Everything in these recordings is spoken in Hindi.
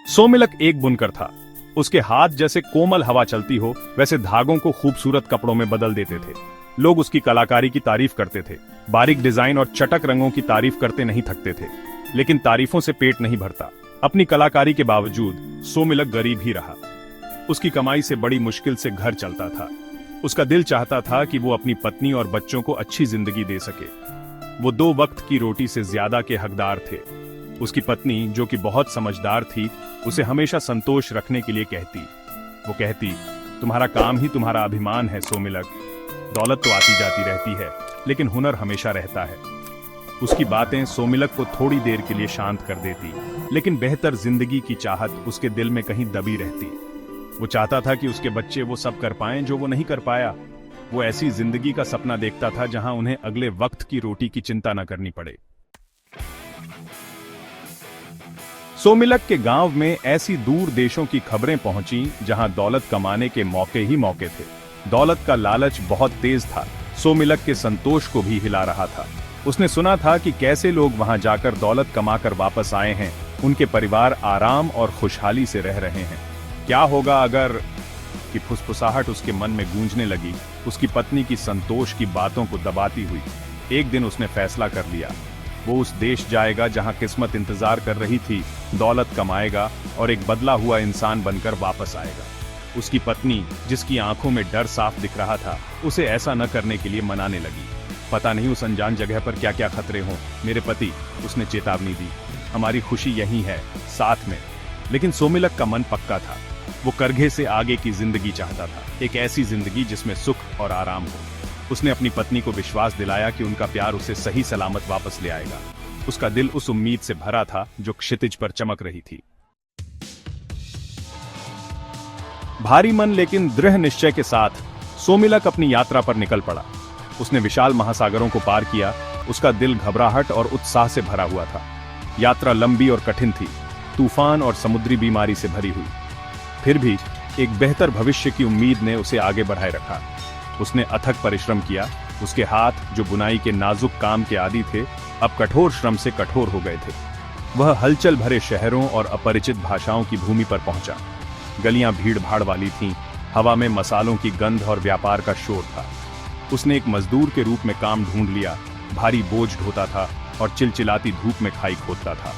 सोमिलक एक बुनकर था। उसके हाथ जैसे कोमल हवा चलती हो वैसे धागों को खूबसूरत कपड़ों में बदल देते थे। लोग उसकी कलाकारी की तारीफ करते थे, बारीक डिजाइन और चटक रंगों की तारीफ करते नहीं थकते थे। लेकिन तारीफों से पेट नहीं भरता। अपनी कलाकारी के बावजूद सोमिलक गरीब ही रहा। उसकी कमाई से बड़ी मुश्किल से घर चलता था। उसका दिल चाहता था कि वो अपनी पत्नी और बच्चों को अच्छी जिंदगी दे सके। वो 2 वक्त की रोटी से ज्यादा के हकदार थे। उसकी पत्नी, जो कि बहुत समझदार थी, उसे हमेशा संतोष रखने के लिए कहती। वो कहती, तुम्हारा काम ही तुम्हारा अभिमान है सोमिलक। दौलत तो आती जाती रहती है, लेकिन हुनर हमेशा रहता है। उसकी बातें सोमिलक को थोड़ी देर के लिए शांत कर देती, लेकिन बेहतर जिंदगी की चाहत उसके दिल में कहीं दबी रहती। वो चाहता था कि उसके बच्चे वो सब कर पाएं जो वो नहीं कर पाया। वो ऐसी जिंदगी का सपना देखता था जहां उन्हें अगले वक्त की रोटी की चिंता न करनी पड़े। सोमिलक के गांव में ऐसी दूर देशों की खबरें पहुंची जहां दौलत कमाने के मौके ही मौके थे। दौलत का लालच बहुत तेज था। सोमिलक के संतोष को भी हिला रहा था। उसने सुना था कि कैसे लोग वहां जाकर दौलत कमाकर वापस आए हैं। उनके परिवार आराम और खुशहाली से रह रहे हैं। क्या होगा अगर कि फुसफुसाहट उसके मन में गूंजने लगी। उसकी पत्नी की संतोष की बातों को दबाती हुई। एक दिन उसने फैसला कर लिया। वो उस देश जाएगा जहां किस्मत इंतजार कर रही थी, दौलत कमाएगा और एक बदला हुआ इंसान बनकर वापस आएगा। उसकी पत्नी, जिसकी आंखों में डर साफ दिख रहा था, उसे ऐसा न करने के लिए मनाने लगी। पता नहीं उस अनजान जगह पर क्या क्या खतरे हों। मेरे पति, उसने चेतावनी दी, हमारी खुशी यहीं है, साथ में। लेकिन सोमिलक का मन पक्का था। वो करघे से आगे की जिंदगी चाहता था, एक ऐसी जिंदगी जिसमें सुख और आराम हो। उसने अपनी पत्नी को विश्वास दिलाया कि उनका प्यार उसे सही सलामत वापस ले आएगा। उसका दिल उस उम्मीद से भरा था जो क्षितिज पर चमक रही थी। भारी मन लेकिन दृढ़ निश्चय के साथ सोमिलक अपनी यात्रा पर निकल पड़ा। उसने विशाल महासागरों को पार किया। उसका दिल घबराहट और उत्साह से भरा हुआ था। यात्रा लंबी और कठिन थी, तूफान और समुद्री बीमारी से भरी हुई। फिर भी एक बेहतर भविष्य की उम्मीद ने उसे आगे बढ़ाए रखा। उसने अथक परिश्रम किया। उसके हाथ, जो बुनाई के नाजुक काम के आदी थे, अब कठोर श्रम से कठोर हो गए थे। वह हलचल भरे शहरों और अपरिचित भाषाओं की भूमि पर पहुंचा। गलियां भीड़ भाड़ वाली थीं, हवा में मसालों की गंध और व्यापार का शोर था। उसने एक मजदूर के रूप में काम ढूंढ लिया। भारी बोझ ढोता था और चिलचिलाती धूप में खाई खोदता था।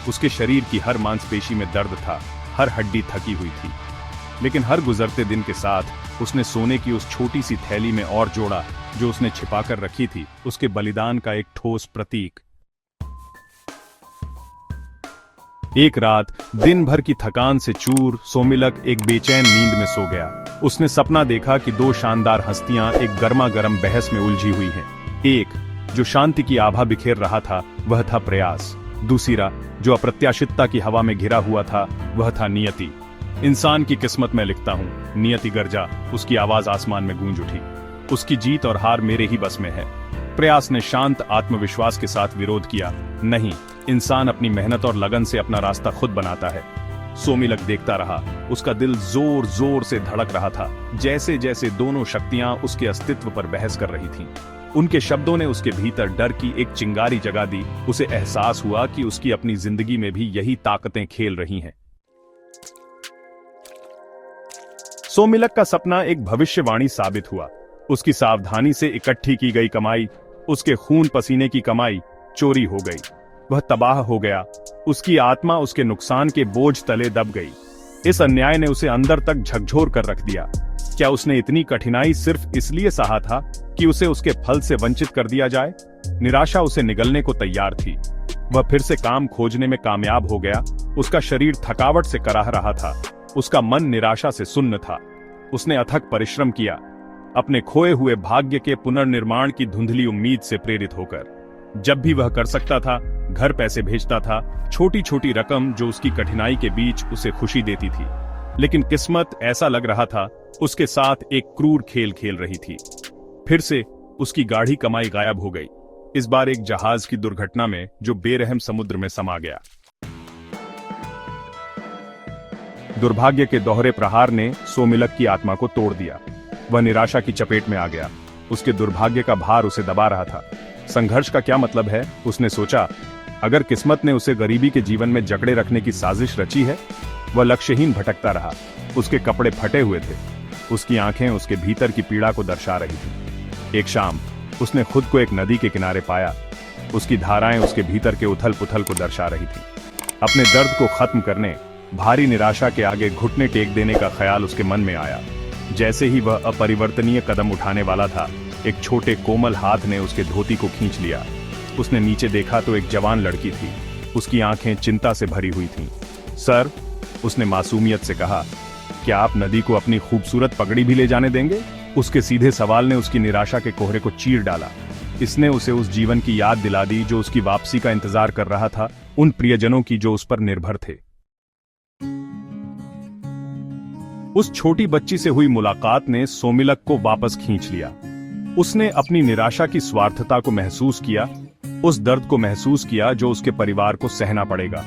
उसके शरीर की हर मांसपेशी में दर्द था, हर हड्डी थकी हुई थी। लेकिन हर गुजरते दिन के साथ उसने सोने की उस छोटी सी थैली में और जोड़ा जो उसने छिपाकर रखी थी, उसके बलिदान का एक ठोस प्रतीक। एक रात दिन भर की थकान से चूर सोमिलक एक बेचैन नींद में सो गया। उसने सपना देखा कि 2 शानदार हस्तियां एक गर्मा गर्म बहस में उलझी हुई हैं। एक, जो शांति की आभा बिखेर रहा था, वह था प्रयास। दूसरा, जो अप्रत्याशितता की हवा में घिरा हुआ था, वह था नियति। इंसान की किस्मत में लिखता हूं, नियति गर्जा। उसकी आवाज आसमान में गूंज उठी। उसकी जीत और हार मेरे ही बस में है। प्रयास ने शांत आत्मविश्वास के साथ विरोध किया, नहीं, इंसान अपनी मेहनत और लगन से अपना रास्ता खुद बनाता है। सोमिलक देखता रहा। उसका दिल जोर जोर से धड़क रहा था, जैसे जैसे दोनों शक्तियां उसके अस्तित्व पर बहस कर रही थीं। उनके शब्दों ने उसके भीतर डर की एक चिंगारी जगा दी। उसे एहसास हुआ कि उसकी अपनी जिंदगी में भी यही ताकतें खेल रही हैं। सोमिलक का सपना एक भविष्यवाणी साबित हुआ। उसकी सावधानी से इकट्ठी की गई कमाई, उसके खून पसीने की कमाई, चोरी हो गई। वह तबाह हो गया। उसकी आत्मा उसके नुकसान के बोझ तले दब गई। इस अन्याय ने उसे अंदर तक झकझोर कर रख दिया। क्या उसने इतनी कठिनाई सिर्फ इसलिए सहा था कि उसे उसके फल से वंचित कर दिया जाए? निराशा उसे निगलने को तैयार थी। वह फिर से काम खोजने में कामयाब हो गया। उसका शरीर थकावट से कराह रहा था। उसका मन निराशा से सुन्न था। उसने अथक परिश्रम किया, अपने खोए हुए भाग्य के पुनर्निर्माण की धुंधली उम्मीद से प्रेरित होकर। जब भी वह कर सकता था, घर पैसे भेजता था, छोटी छोटी रकम जो उसकी कठिनाई के बीच उसे खुशी देती थी। लेकिन किस्मत, ऐसा लग रहा था, उसके साथ एक क्रूर खेल खेल रही थी। फिर से उसकी गाढ़ी कमाई गायब हो गई। इस बार एक जहाज की दुर्घटना में जो बेरहम समुद्र में समा गया। दुर्भाग्य के दोहरे प्रहार ने सोमिलक की आत्मा को तोड़ दिया। वह निराशा की चपेट में आ गया। उसके दुर्भाग्य का भार उसे दबा रहा था। संघर्ष का क्या मतलब है, उसने सोचा। अगर किस्मत ने उसे गरीबी के जीवन में जकड़े रखने की साजिश रची है, वह लक्ष्यहीन भटकता रहा। उसके कपड़े फटे हुए थे, उसकी आंखें उसके भीतर की पीड़ा को दर्शा रही थीं। एक शाम उसने खुद को एक नदी के किनारे पाया। उसकी धाराएं उसके भीतर के उथल पुथल को दर्शा रही थीं। अपने दर्द को खत्म करने, भारी निराशा के आगे घुटने टेक देने का ख्याल उसके मन में आया। जैसे ही वह अपरिवर्तनीय कदम उठाने वाला था, एक छोटे कोमल हाथ ने उसके धोती को खींच लिया। उसने नीचे देखा तो एक जवान लड़की थी। उसकी आंखें चिंता से भरी हुई थीं। सर, उसने मासूमियत से कहा, क्या आप नदी को अपनी खूबसूरत पगड़ी भी ले जाने देंगे? उसके सीधे सवाल ने उसकी निराशा के कोहरे को चीर डाला। इसने उसे उस जीवन की याद दिला दी जो उसकी वापसी का इंतजार कर रहा था, उन प्रियजनों की जो उस पर निर्भर थे। उस छोटी बच्ची से हुई मुलाकात ने सोमिलक को वापस खींच लिया। उसने अपनी निराशा की स्वार्थता को महसूस किया, उस दर्द को महसूस किया जो उसके परिवार को सहना पड़ेगा।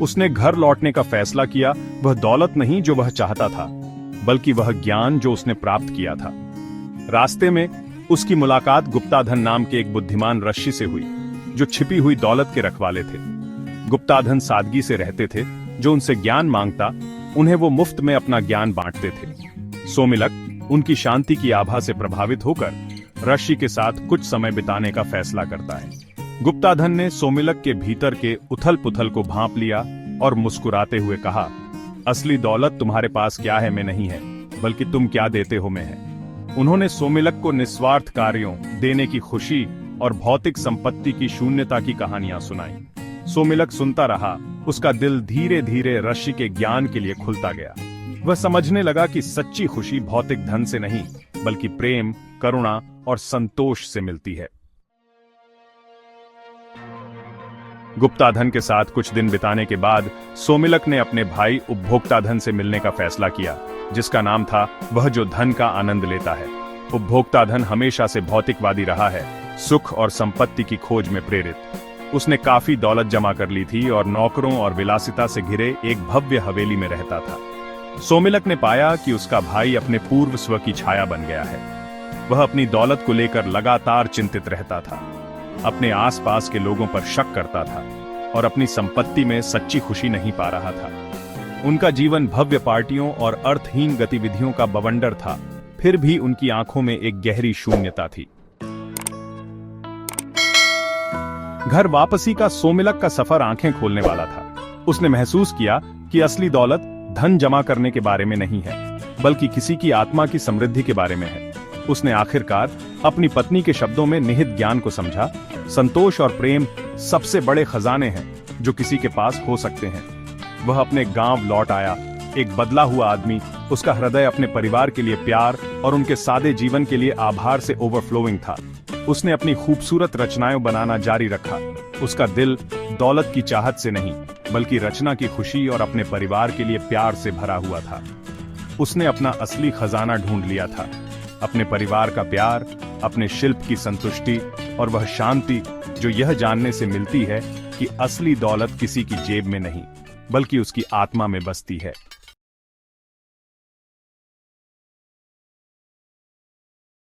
उसने घर लौटने का फैसला किया। वह दौलत नहीं जो वह चाहता था, बल्कि वह ज्ञान जो उसने प्राप्त किया था। रास्ते में उसकी मुलाकात गुप्ताधन नाम के एक बुद्धिमान ऋषि से हुई, जो छिपी हुई दौलत के रखवाले थे। गुप्ताधन सादगी से रहते थे। जो उनसे ज्ञान मांगता, उन्हें वो मुफ्त में अपना ज्ञान बांटते थे। सोमिलक उनकी शांति की आभा से प्रभावित होकर ऋषि के साथ कुछ समय बिताने का फैसला करता है। गुप्ताधन ने सोमिलक के भीतर के उथल पुथल को भांप लिया और मुस्कुराते हुए कहा, असली दौलत तुम्हारे पास क्या है में नहीं है, बल्कि तुम क्या देते हो में है। उन्होंने सोमिलक को निस्वार्थ कार्यों, देने की खुशी और भौतिक संपत्ति की शून्यता की कहानियां सुनाई। सोमिलक सुनता रहा। उसका दिल धीरे धीरे ऋषि के ज्ञान के लिए खुलता गया। वह समझने लगा कि सच्ची खुशी भौतिक धन से नहीं, बल्कि प्रेम, करुणा और संतोष से मिलती है। गुप्ताधन के साथ कुछ दिन बिताने के बाद सोमिलक ने अपने भाई उपभोक्ताधन से मिलने का फैसला किया, जिसका नाम था वह जो धन का आनंद लेता है। उपभोक्ताधन हमेशा से भौतिकवादी रहा है, सुख और संपत्ति की खोज में प्रेरित। उसने काफी दौलत जमा कर ली थी और नौकरों और विलासिता से घिरे एक भव्य हवेली में रहता था। सोमिलक ने पाया कि उसका भाई अपने पूर्व स्व की छाया बन गया है। वह अपनी दौलत को लेकर लगातार चिंतित रहता था, अपने आसपास के लोगों पर शक करता था और अपनी संपत्ति में सच्ची खुशी नहीं पा रहा था। उनका जीवन भव्य पार्टियों और अर्थहीन गतिविधियों का बवंडर था, फिर भी उनकी आंखों में एक गहरी शून्यता थी। घर वापसी का सोमिलक का सफर आंखें खोलने वाला था। उसने महसूस किया कि असली दौलत धन जमा करने के बारे में नहीं है, बल्कि किसी की आत्मा की समृद्धि के बारे में है। उसने आखिरकार अपनी पत्नी के शब्दों में निहित ज्ञान को समझा। संतोष और प्रेम सबसे बड़े खजाने हैं जो किसी के पास हो सकते हैं। वह अपने गांव लौट आया, एक बदला हुआ आदमी। उसका हृदय अपने परिवार के लिए प्यार और उनके सादे जीवन के लिए आभार से ओवरफ्लोइंग था। उसने अपनी खूबसूरत रचनाएं बनाना जारी रखा। उसका दिल दौलत की चाहत से नहीं, बल्कि रचना की खुशी और अपने परिवार के लिए प्यार से भरा हुआ था। उसने अपना असली खजाना ढूंढ लिया था, अपने परिवार का प्यार, अपने शिल्प की संतुष्टि और वह शांति जो यह जानने से मिलती है कि असली दौलत किसी की जेब में नहीं, बल्कि उसकी आत्मा में बसती है।